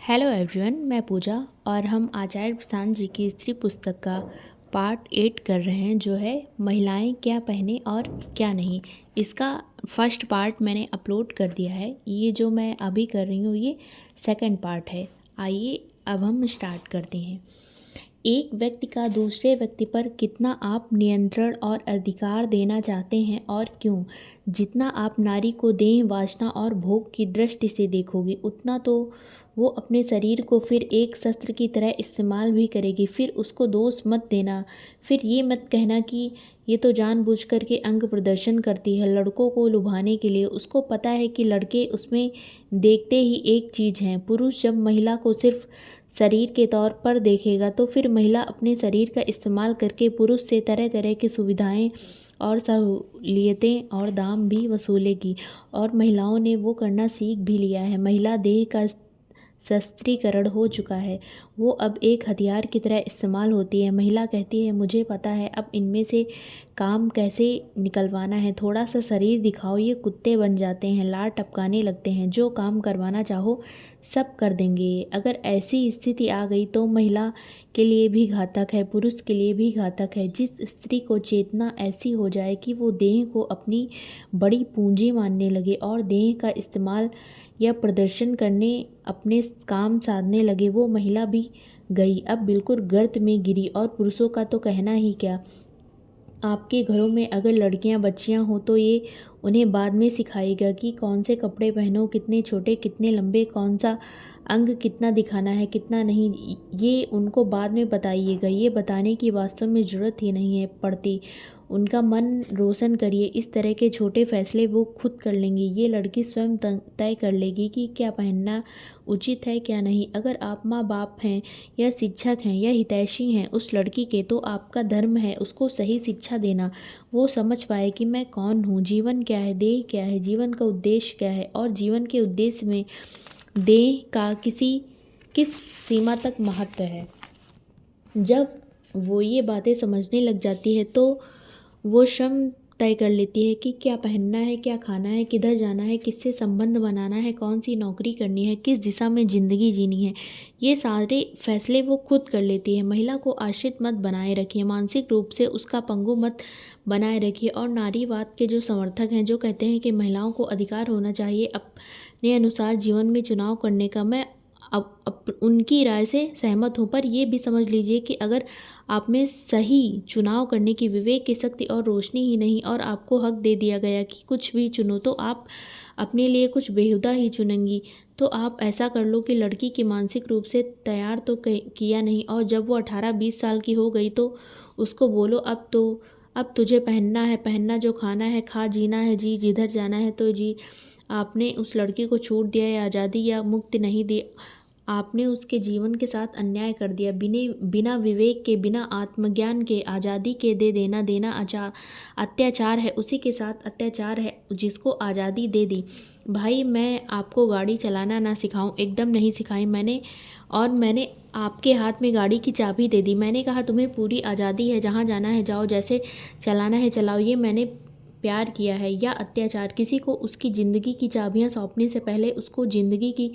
Hello everyone, मैं पूजा और हम आचार्य प्रशांत जी की स्त्री पुस्तक का पार्ट 8 कर रहे हैं, जो है महिलाएं क्या पहने और क्या नहीं। इसका फर्स्ट पार्ट मैंने अपलोड कर दिया है। ये जो मैं अभी कर रही हूँ ये सेकंड पार्ट है। आइए अब हम स्टार्ट करते हैं। एक व्यक्ति का दूसरे व्यक्ति पर कितना आप नियंत्रण और अधिकार देना चाहते हैं और क्यों। जितना आप नारी को देह वासना और भोग की दृष्टि से देखोगे, उतना तो वो अपने शरीर को फिर एक शस्त्र की तरह इस्तेमाल भी करेगी। फिर उसको दोष मत देना। फिर ये मत कहना कि ये तो जानबूझ कर के अंग प्रदर्शन करती है लड़कों को लुभाने के लिए। उसको पता है कि लड़के उसमें देखते ही एक चीज़ हैं। पुरुष जब महिला को सिर्फ शरीर के तौर पर देखेगा तो फिर महिला अपने शरीर का इस्तेमाल करके पुरुष से तरह तरह की सुविधाएं और सहूलियतें और दाम भी वसूलेगी। और महिलाओं ने वो करना सीख भी लिया है। महिला देह का शस्त्रीकरण हो चुका है। वो अब एक हथियार की तरह इस्तेमाल होती है। महिला कहती है, मुझे पता है अब इनमें से काम कैसे निकलवाना है। थोड़ा सा शरीर दिखाओ, ये कुत्ते बन जाते हैं, लार टपकाने लगते हैं। जो काम करवाना चाहो सब कर देंगे। अगर ऐसी स्थिति आ गई तो महिला के लिए भी घातक है, पुरुष के लिए भी घातक है। जिस स्त्री को चेतना ऐसी हो जाए कि वो देह को अपनी बड़ी पूंजी मानने लगे और देह का इस्तेमाल या प्रदर्शन करने अपने काम साधने लगे, वो महिला भी गई, अब बिल्कुल गर्त में गिरी। और पुरुषों का तो कहना ही क्या। आपके घरों में अगर लड़कियां बच्चियां हो तो ये उन्हें बाद में सिखाएगा कि कौन से कपड़े पहनो, कितने छोटे कितने लंबे, कौन सा अंग कितना दिखाना है कितना नहीं, ये उनको बाद में बताइएगा। ये बताने की वास्तव में ज़रूरत ही नहीं है पड़ती। उनका मन रोशन करिए। इस तरह के छोटे फैसले वो खुद कर लेंगी। ये लड़की स्वयं तय कर लेगी कि क्या पहनना उचित है क्या नहीं। अगर आप माँ बाप हैं या शिक्षक हैं या हितैषी हैं उस लड़की के, तो आपका धर्म है उसको सही शिक्षा देना। वो समझ पाए कि मैं कौन हूँ, जीवन क्या है, देह क्या है, जीवन का उद्देश्य क्या है और जीवन के उद्देश्य में देह का किस सीमा तक महत्व है। जब वो ये बातें समझने लग जाती है तो वो स्वयं तय कर लेती है कि क्या पहनना है, क्या खाना है, किधर जाना है, किससे संबंध बनाना है, कौन सी नौकरी करनी है, किस दिशा में ज़िंदगी जीनी है। ये सारे फैसले वो खुद कर लेती है। महिला को आश्रित मत बनाए रखिए, मानसिक रूप से उसका पंगु मत बनाए रखिए। और नारीवाद के जो समर्थक हैं, जो कहते हैं कि महिलाओं को अधिकार होना चाहिए अपने अनुसार जीवन में चुनाव करने का, मैं अब उनकी राय से सहमत हूँ। पर ये भी समझ लीजिए कि अगर आप में सही चुनाव करने की विवेक की शक्ति और रोशनी ही नहीं और आपको हक दे दिया गया कि कुछ भी चुनो, तो आप अपने लिए कुछ बेहुदा ही चुनेंगी। तो आप ऐसा कर लो कि लड़की की मानसिक रूप से तैयार तो किया नहीं, और जब वो 18-20 साल की हो गई तो उसको बोलो अब तुझे पहनना है पहनना, जो खाना है खा, जीना है जी, जिधर जाना है तो जी। आपने उस लड़की को छूट दिया या आज़ादी या मुक्ति नहीं दी। आपने उसके जीवन के साथ अन्याय कर दिया। बिना विवेक के, बिना आत्मज्ञान के आज़ादी के देना अत्याचार है। उसी के साथ अत्याचार है जिसको आज़ादी दे दी। भाई, मैं आपको गाड़ी चलाना ना सिखाऊं, एकदम नहीं सिखाई मैंने। और मैंने आपके हाथ में गाड़ी की चाबी दे दी। मैंने कहा तुम्हें पूरी आज़ादी है, जहाँ जाना है जाओ, जैसे चलाना है चलाओ। ये मैंने प्यार किया है या अत्याचार। किसी को उसकी ज़िंदगी की चाबियां सौंपने से पहले उसको ज़िंदगी की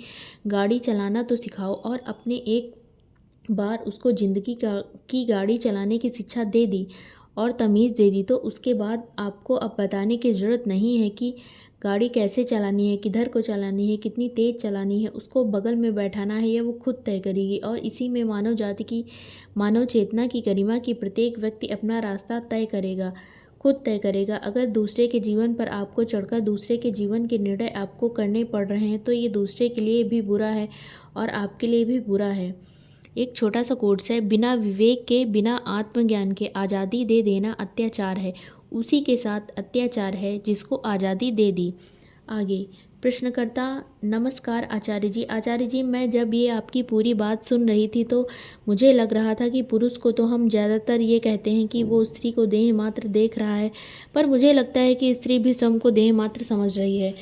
गाड़ी चलाना तो सिखाओ। और अपने एक बार उसको ज़िंदगी की गाड़ी चलाने की शिक्षा दे दी और तमीज़ दे दी, तो उसके बाद आपको अब बताने की ज़रूरत नहीं है कि गाड़ी कैसे चलानी है, किधर को चलानी है, कितनी तेज़ चलानी है। उसको बगल में बैठाना है या वो खुद तय करेगी। और इसी में मानव जाति की, मानव चेतना की गरिमा की प्रत्येक व्यक्ति अपना रास्ता तय करेगा, खुद तय करेगा। अगर दूसरे के जीवन पर आपको चढ़कर दूसरे के जीवन के निर्णय आपको करने पड़ रहे हैं तो ये दूसरे के लिए भी बुरा है और आपके लिए भी बुरा है। एक छोटा सा कोट्स है, बिना विवेक के, बिना आत्मज्ञान के आज़ादी दे देना अत्याचार है। उसी के साथ अत्याचार है जिसको आज़ादी दे दी। आगे प्रश्नकर्ता, नमस्कार आचार्य जी। आचार्य जी, मैं जब ये आपकी पूरी बात सुन रही थी तो मुझे लग रहा था कि पुरुष को तो हम ज़्यादातर ये कहते हैं कि वो स्त्री को देह मात्र देख रहा है, पर मुझे लगता है कि स्त्री भी स्वयं को देह मात्र समझ रही है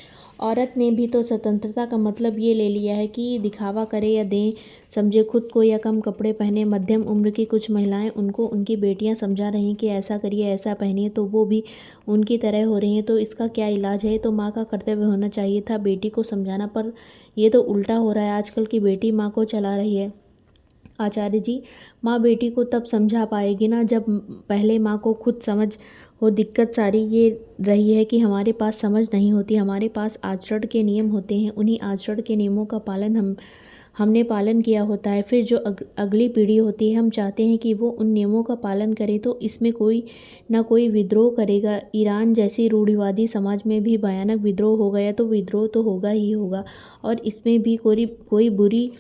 औरत ने भी तो स्वतंत्रता का मतलब ये ले लिया है कि दिखावा करे या दें समझे खुद को या कम कपड़े पहने। मध्यम उम्र की कुछ महिलाएं उनको उनकी बेटियां समझा रही हैं कि ऐसा करिए ऐसा पहनिए, तो वो भी उनकी तरह हो रही हैं। तो इसका क्या इलाज है? तो माँ का कर्तव्य होना चाहिए था बेटी को समझाना, पर ये तो उल्टा हो रहा है। आजकल की बेटी माँ को चला रही है। आचार्य जी, माँ बेटी को तब समझा पाएगी ना जब पहले माँ को खुद समझ हो। दिक्कत सारी ये रही है कि हमारे पास समझ नहीं होती, हमारे पास आचरण के नियम होते हैं, उन्हीं आचरण के नियमों का पालन हमने पालन किया होता है। फिर जो अगली पीढ़ी होती है, हम चाहते हैं कि वो उन नियमों का पालन करे, तो इसमें कोई ना कोई विद्रोह करेगा। ईरान जैसी रूढ़िवादी समाज में भी भयानक विद्रोह हो गया, तो विद्रोह तो होगा ही होगा, और इसमें भी कोई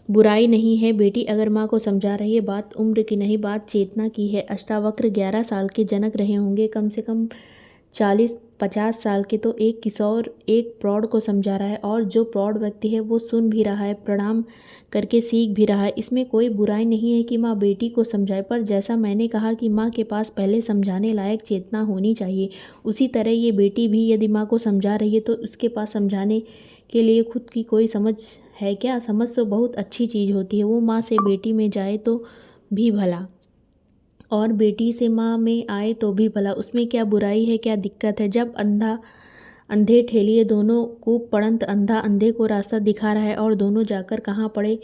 बुराई नहीं है। बेटी अगर माँ को समझा रही है, बात उम्र की नहीं, बात चेतना की है। अष्टावक्र 11 साल के जनक रहे होंगे, कम से कम 40-50 साल के। तो एक किशोर एक प्रौढ़ को समझा रहा है, और जो प्रौढ़ व्यक्ति है वो सुन भी रहा है, प्रणाम करके सीख भी रहा है। इसमें कोई बुराई नहीं है कि माँ बेटी को समझाए, पर जैसा मैंने कहा कि माँ के पास पहले समझाने लायक चेतना होनी चाहिए, उसी तरह ये बेटी भी यदि माँ को समझा रही है तो उसके पास समझाने के लिए खुद की कोई समझ है क्या? समझ तो बहुत अच्छी चीज़ होती है, वो माँ से बेटी में जाए तो भी भला, और बेटी से माँ में आए तो भी भला। उसमें क्या बुराई है, क्या दिक्कत है? जब अंधे ठेलिए दोनों कूप पड़ंत, अंधा अंधे को रास्ता दिखा रहा है और दोनों जाकर कहाँ पड़े?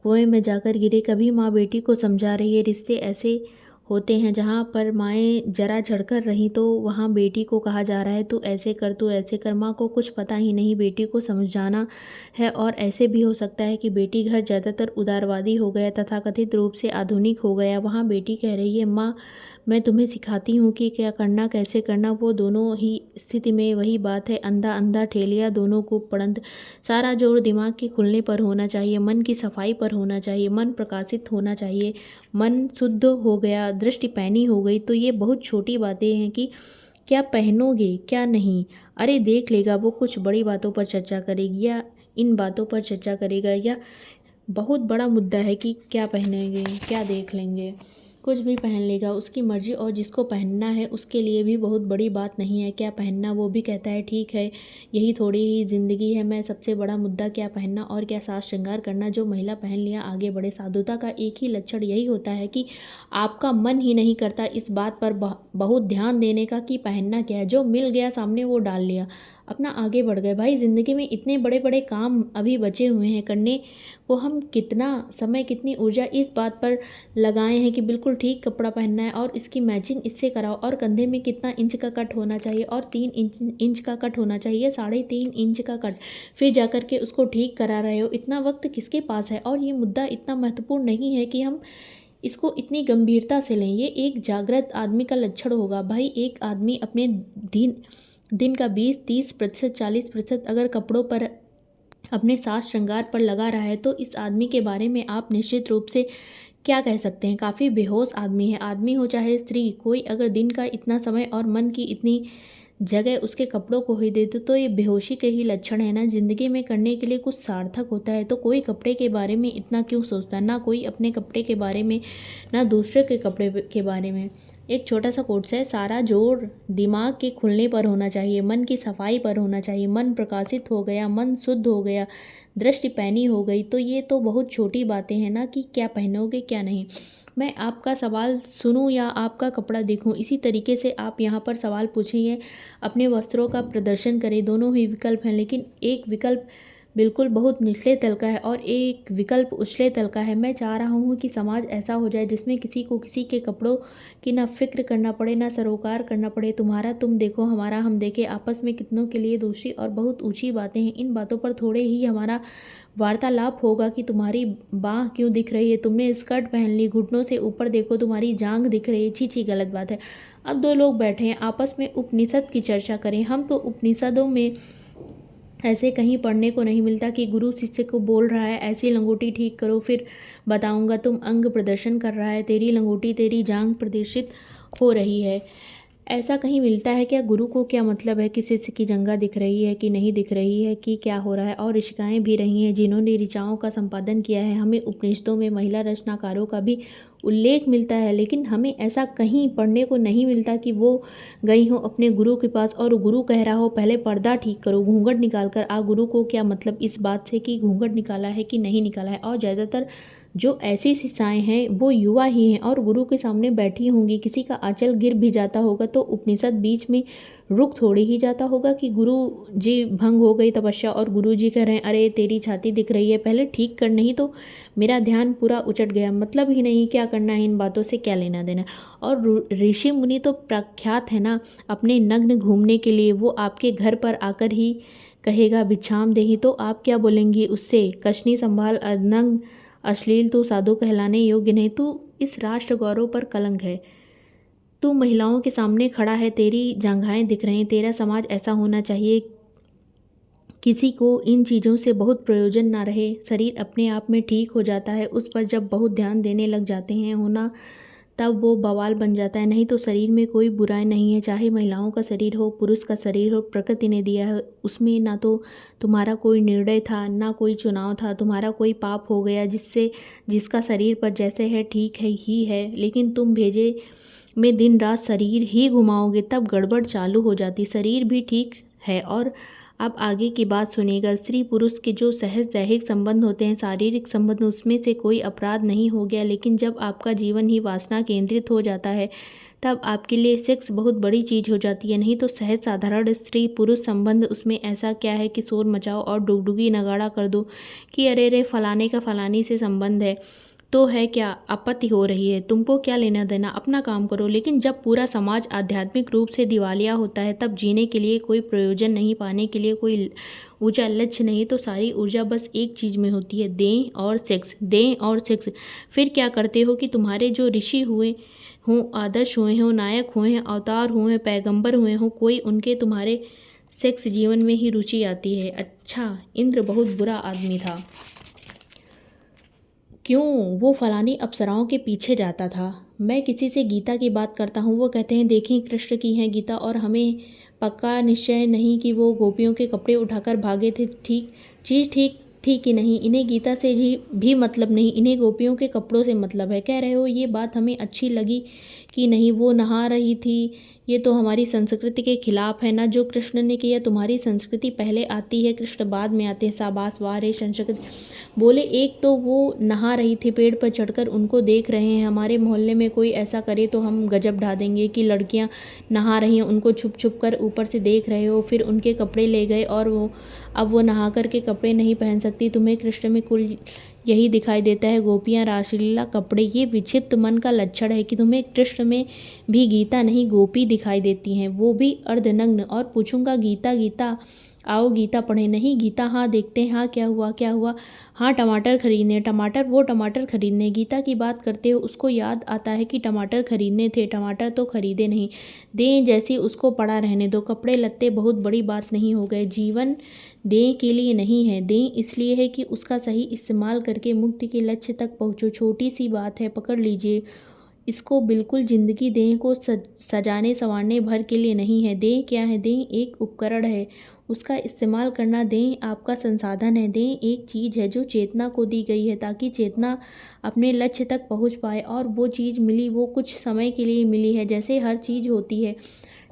कुएं में जाकर गिरे। कभी माँ बेटी को समझा रही है। रिश्ते ऐसे होते हैं जहाँ पर माएँ जरा झड़कर रहीं तो वहाँ बेटी को कहा जा रहा है तू ऐसे कर, तू ऐसे कर। माँ को कुछ पता ही नहीं बेटी को समझाना है। और ऐसे भी हो सकता है कि बेटी घर ज़्यादातर उदारवादी हो गया, तथाकथित रूप से आधुनिक हो गया। वहाँ बेटी कह रही है माँ मैं तुम्हें सिखाती हूँ कि क्या करना कैसे करना। वो दोनों ही स्थिति में वही बात है, अंधा अंधा ठेलिया दोनों को पड़ंत। सारा जोर दिमाग के खुलने पर होना चाहिए, मन की सफाई पर होना चाहिए, मन प्रकाशित होना चाहिए। मन शुद्ध हो गया, दृष्टि पैनी हो गई, तो ये बहुत छोटी बातें हैं कि क्या पहनोगे क्या नहीं, अरे देख लेगा। वो कुछ बड़ी बातों पर चर्चा करेगी या इन बातों पर चर्चा करेगा, या बहुत बड़ा मुद्दा है कि क्या पहनेंगे, क्या देख लेंगे, कुछ भी पहन लेगा, उसकी मर्ज़ी। और जिसको पहनना है उसके लिए भी बहुत बड़ी बात नहीं है क्या पहनना, वो भी कहता है ठीक है यही थोड़ी ही ज़िंदगी है। मैं सबसे बड़ा मुद्दा क्या पहनना और क्या साज श्रृंगार करना, जो महिला पहन लिया आगे बढ़े। साधुता का एक ही लक्षण यही होता है कि आपका मन ही नहीं करता इस बात पर बहुत ध्यान देने का कि पहनना क्या है। जो मिल गया सामने वो डाल लिया, अपना आगे बढ़ गए। भाई ज़िंदगी में इतने बड़े बड़े काम अभी बचे हुए हैं करने को, हम कितना समय कितनी ऊर्जा इस बात पर लगाए हैं कि बिल्कुल ठीक कपड़ा पहनना है और इसकी मैचिंग इससे कराओ, और कंधे में कितना इंच का कट होना चाहिए, और 3 इंच का कट होना चाहिए, 3.5 इंच का कट, फिर जाकर के उसको ठीक करा रहे हो। इतना वक्त किसके पास है? और ये मुद्दा इतना महत्वपूर्ण नहीं है कि हम इसको इतनी गंभीरता से लें। ये एक जागृत आदमी का लक्षण होगा। भाई एक आदमी अपने दिन का 20-30%, 40% अगर कपड़ों पर, अपने साज श्रृंगार पर लगा रहा है, तो इस आदमी के बारे में आप निश्चित रूप से क्या कह सकते हैं? काफ़ी बेहोश आदमी है। आदमी हो चाहे स्त्री, कोई अगर दिन का इतना समय और मन की इतनी जगह उसके कपड़ों को ही दे दो, तो ये बेहोशी के ही लक्षण है ना। ज़िंदगी में करने के लिए कुछ सार्थक होता है तो कोई कपड़े के बारे में इतना क्यों सोचता है? ना कोई अपने कपड़े के बारे में, ना दूसरे के कपड़े के बारे में। एक छोटा सा कोट्स है, सारा जोर दिमाग के खुलने पर होना चाहिए, मन की सफाई पर होना चाहिए। मन प्रकाशित हो गया, मन शुद्ध हो गया, दृष्टि पैनी हो गई, तो ये तो बहुत छोटी बातें हैं ना कि क्या पहनोगे क्या नहीं। मैं आपका सवाल सुनूं या आपका कपड़ा देखूं, इसी तरीके से आप यहाँ पर सवाल पूछिए, अपने वस्त्रों का प्रदर्शन करें। दोनों ही विकल्प हैं, लेकिन एक विकल्प बिल्कुल बहुत निचले तल का है और एक विकल्प उछले तल का है। मैं चाह रहा हूँ कि समाज ऐसा हो जाए जिसमें किसी को किसी के कपड़ों की ना फिक्र करना पड़े, ना सरोकार करना पड़े। तुम्हारा तुम देखो, हमारा हम देखे, आपस में कितनों के लिए दूसरी और बहुत ऊंची बातें हैं। इन बातों पर थोड़े ही हमारा वार्तालाप होगा कि तुम्हारी बाँह क्यों दिख रही है, तुमने स्कर्ट पहन ली, घुटनों से ऊपर देखो तुम्हारी जांघ दिख रही है, छी छी गलत बात है। अब दो लोग बैठे हैं, आपस में उपनिषद की चर्चा करें। हम तो उपनिषदों में ऐसे कहीं पढ़ने को नहीं मिलता कि गुरु शिष्य को बोल रहा है ऐसी लंगोटी ठीक करो फिर बताऊंगा, तुम अंग प्रदर्शन कर रहा है, तेरी लंगोटी तेरी जांघ प्रदर्शित हो रही है। ऐसा कहीं मिलता है क्या? गुरु को क्या मतलब है कि शिष्य की जंघा दिख रही है कि नहीं दिख रही है, कि क्या हो रहा है? और ऋषिकाएँ भी रही हैं जिन्होंने ऋचाओं का संपादन किया है। हमें उपनिषदों में महिला रचनाकारों का भी उल्लेख मिलता है, लेकिन हमें ऐसा कहीं पढ़ने को नहीं मिलता कि वो गई हो अपने गुरु के पास और गुरु कह रहा हो पहले पर्दा ठीक करो, घूंघट निकाल कर आ। गुरु को क्या मतलब इस बात से कि घूंघट निकाला है कि नहीं निकाला है। और ज़्यादातर जो ऐसी शिष्याएँ हैं वो युवा ही हैं और गुरु के सामने बैठी होंगी। किसी का आंचल गिर भी जाता होगा तो उपनिषद बीच में रुक थोड़ी ही जाता होगा कि गुरु जी भंग हो गई तपस्या और गुरु जी कह रहे हैं अरे तेरी छाती दिख रही है, पहले ठीक कर, नहीं तो मेरा ध्यान पूरा उचट गया। मतलब ही नहीं, क्या करना है, इन बातों से क्या लेना देना। और ऋषि मुनि तो प्रख्यात है ना अपने नग्न घूमने के लिए। वो आपके घर पर आकर ही कहेगा भिक्षाम देहि तो आप क्या बोलेंगी उससे? कशनी संभाल, नग्न अश्लील तो साधु कहलाने योग्य नहीं। तू इस राष्ट्र गौरव पर कलंक है। तू महिलाओं के सामने खड़ा है, तेरी जांघाएं दिख रही हैं। तेरा समाज ऐसा होना चाहिए किसी को इन चीज़ों से बहुत प्रयोजन ना रहे। शरीर अपने आप में ठीक हो जाता है, उस पर जब बहुत ध्यान देने लग जाते हैं होना तब वो बवाल बन जाता है। नहीं तो शरीर में कोई बुराई नहीं है, चाहे महिलाओं का शरीर हो, पुरुष का शरीर हो, प्रकृति ने दिया है। उसमें ना तो तुम्हारा कोई निर्णय था, ना कोई चुनाव था। तुम्हारा कोई पाप हो गया जिसका शरीर पर जैसे है ठीक है ही है, लेकिन तुम भेजे में दिन रात शरीर ही घुमाओगे तब गड़बड़ चालू हो जाती। शरीर भी ठीक है। और अब आगे की बात सुनिएगा। स्त्री पुरुष के जो सहज दैहिक संबंध होते हैं, शारीरिक संबंध, उसमें से कोई अपराध नहीं हो गया, लेकिन जब आपका जीवन ही वासना केंद्रित हो जाता है तब आपके लिए सेक्स बहुत बड़ी चीज़ हो जाती है। नहीं तो सहज साधारण स्त्री पुरुष संबंध, उसमें ऐसा क्या है कि शोर मचाओ और डुगडुगी नगाड़ा कर दो कि अरे रे फलाने का फलानी से संबंध है तो है क्या, आपत्ति हो रही है, तुमको क्या लेना देना, अपना काम करो। लेकिन जब पूरा समाज आध्यात्मिक रूप से दिवालिया होता है तब जीने के लिए कोई प्रयोजन नहीं, पाने के लिए कोई ऊंचा लक्ष्य नहीं, तो सारी ऊर्जा बस एक चीज़ में होती है, दें और सेक्स, दें और सेक्स। फिर क्या करते हो कि तुम्हारे जो ऋषि हुए हों, आदर्श हुए हों, नायक हुए हैं, अवतार हुए हैं, पैगंबर हुए हों, कोई उनके तुम्हारे सेक्स जीवन में ही रुचि आती है। अच्छा, इंद्र बहुत बुरा आदमी था, क्यों वो फलानी अप्सराओं के पीछे जाता था। मैं किसी से गीता की बात करता हूँ, वो कहते हैं देखें कृष्ण की है गीता, और हमें पक्का निश्चय नहीं कि वो गोपियों के कपड़े उठाकर भागे थे। ठीक चीज़ ठीक थी कि नहीं? इन्हें गीता से भी मतलब नहीं, इन्हें गोपियों के कपड़ों से मतलब है। कह रहे हो ये बात हमें अच्छी लगी कि नहीं? वो नहा रही थी, ये तो हमारी संस्कृति के खिलाफ है ना जो कृष्ण ने किया। तुम्हारी संस्कृति पहले आती है, कृष्ण बाद में आते हैं। शाबाश, वाह रे संस्कृति। बोले एक तो वो नहा रही थी, पेड़ पर चढ़कर उनको देख रहे हैं। हमारे मोहल्ले में कोई ऐसा करे तो हम गजब ढा देंगे कि लड़कियां नहा रही हैं, उनको छुप छुप कर ऊपर से देख रहे हो, फिर उनके कपड़े ले गए और अब वो नहा कर के कपड़े नहीं पहन सकती। तुम्हें कृष्ण में कुल यही दिखाई देता है, गोपियाँ, रासलीला, कपड़े। ये विक्षिप्त मन का लक्षण है कि तुम्हें कृष्ण में भी गीता नहीं गोपी दिखाई देती हैं, वो भी अर्धनग्न। और पूछूंगा गीता गीता, आओ गीता पढ़े। नहीं गीता, हाँ देखते हैं, हाँ क्या हुआ क्या हुआ, हाँ टमाटर खरीदने, टमाटर वो टमाटर खरीदने। गीता की बात करते हो उसको याद आता है कि टमाटर खरीदने थे, टमाटर तो खरीदे नहीं। दें जैसी उसको पड़ा रहने दो, कपड़े लत्ते बहुत बड़ी बात नहीं हो गए। जीवन दें के लिए नहीं है, दें इसलिए है कि उसका सही इस्तेमाल करके मुक्ति के लक्ष्य तक पहुँचो। छोटी सी बात है, पकड़ लीजिए इसको बिल्कुल। ज़िंदगी देह को सजाने संवारने भर के लिए नहीं है। देह क्या है? देह एक उपकरण है, उसका इस्तेमाल करना। देह आपका संसाधन है। देह एक चीज़ है जो चेतना को दी गई है ताकि चेतना अपने लक्ष्य तक पहुंच पाए। और वो चीज़ मिली, वो कुछ समय के लिए मिली है, जैसे हर चीज़ होती है।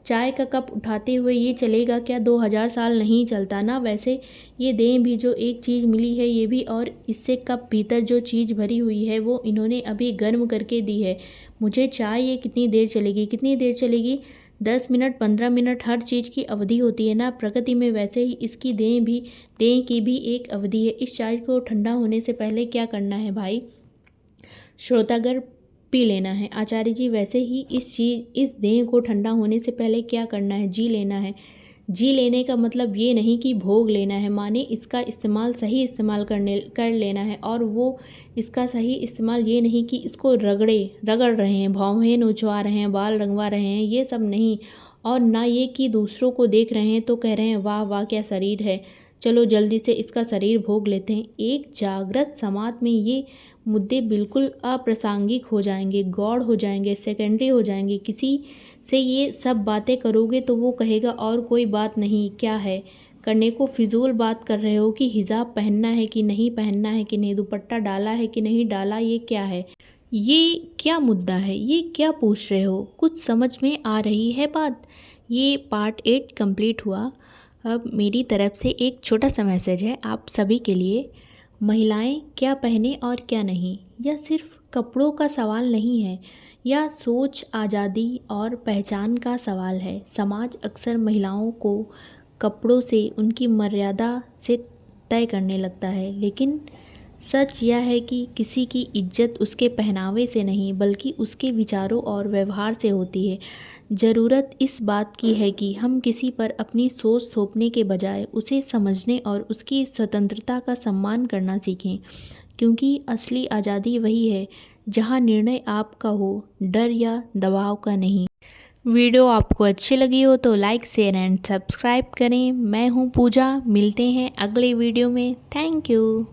चाय का कप उठाते हुए ये चलेगा क्या? 2000 साल नहीं चलता ना। वैसे ये देह भी जो एक चीज़ मिली है ये भी, और इससे कप भीतर जो चीज़ भरी हुई है वो इन्होंने अभी गर्म करके दी है मुझे। चाय ये कितनी देर चलेगी? कितनी देर चलेगी? 10 मिनट, 15 मिनट, हर चीज़ की अवधि होती है ना प्रकृति में। वैसे ही इसकी देह की भी एक अवधि है। इस चाय को ठंडा होने से पहले क्या करना है भाई श्रोतागर? पी लेना है। आचार्य जी वैसे ही इस देह को ठंडा होने से पहले क्या करना है? जी लेना है। जी लेने का मतलब ये नहीं कि भोग लेना है, माने इसका इस्तेमाल सही इस्तेमाल कर लेना है। और वो इसका सही इस्तेमाल ये नहीं कि इसको रगड़ रहे हैं, भौहें नोचवा रहे हैं, बाल रंगवा रहे हैं, ये सब नहीं। और ना ये कि दूसरों को देख रहे हैं तो कह रहे हैं वाह वाह क्या शरीर है, चलो जल्दी से इसका शरीर भोग लेते हैं। एक जागृत समाज में ये मुद्दे बिल्कुल अप्रासंगिक हो जाएंगे, गौड़ हो जाएंगे, सेकेंडरी हो जाएंगे। किसी से ये सब बातें करोगे तो वो कहेगा और कोई बात नहीं, क्या है करने को, फिजूल बात कर रहे हो कि हिजाब पहनना है कि नहीं पहनना है कि नहीं, दुपट्टा डाला है कि नहीं डाला, ये क्या है? ये क्या मुद्दा है, ये क्या पूछ रहे हो, कुछ समझ में आ रही है बात। ये पार्ट 8 कंप्लीट हुआ। अब मेरी तरफ से एक छोटा सा मैसेज है आप सभी के लिए। महिलाएं क्या पहने और क्या नहीं, यह सिर्फ कपड़ों का सवाल नहीं है, यह सोच, आज़ादी और पहचान का सवाल है। समाज अक्सर महिलाओं को कपड़ों से, उनकी मर्यादा से तय करने लगता है, लेकिन सच यह है कि किसी की इज्जत उसके पहनावे से नहीं बल्कि उसके विचारों और व्यवहार से होती है। ज़रूरत इस बात की है कि हम किसी पर अपनी सोच थोपने के बजाय उसे समझने और उसकी स्वतंत्रता का सम्मान करना सीखें, क्योंकि असली आज़ादी वही है जहाँ निर्णय आपका हो, डर या दबाव का नहीं। वीडियो आपको अच्छी लगी हो तो लाइक, शेयर एंड सब्सक्राइब करें। मैं हूँ पूजा, मिलते हैं अगले वीडियो में। Thank you.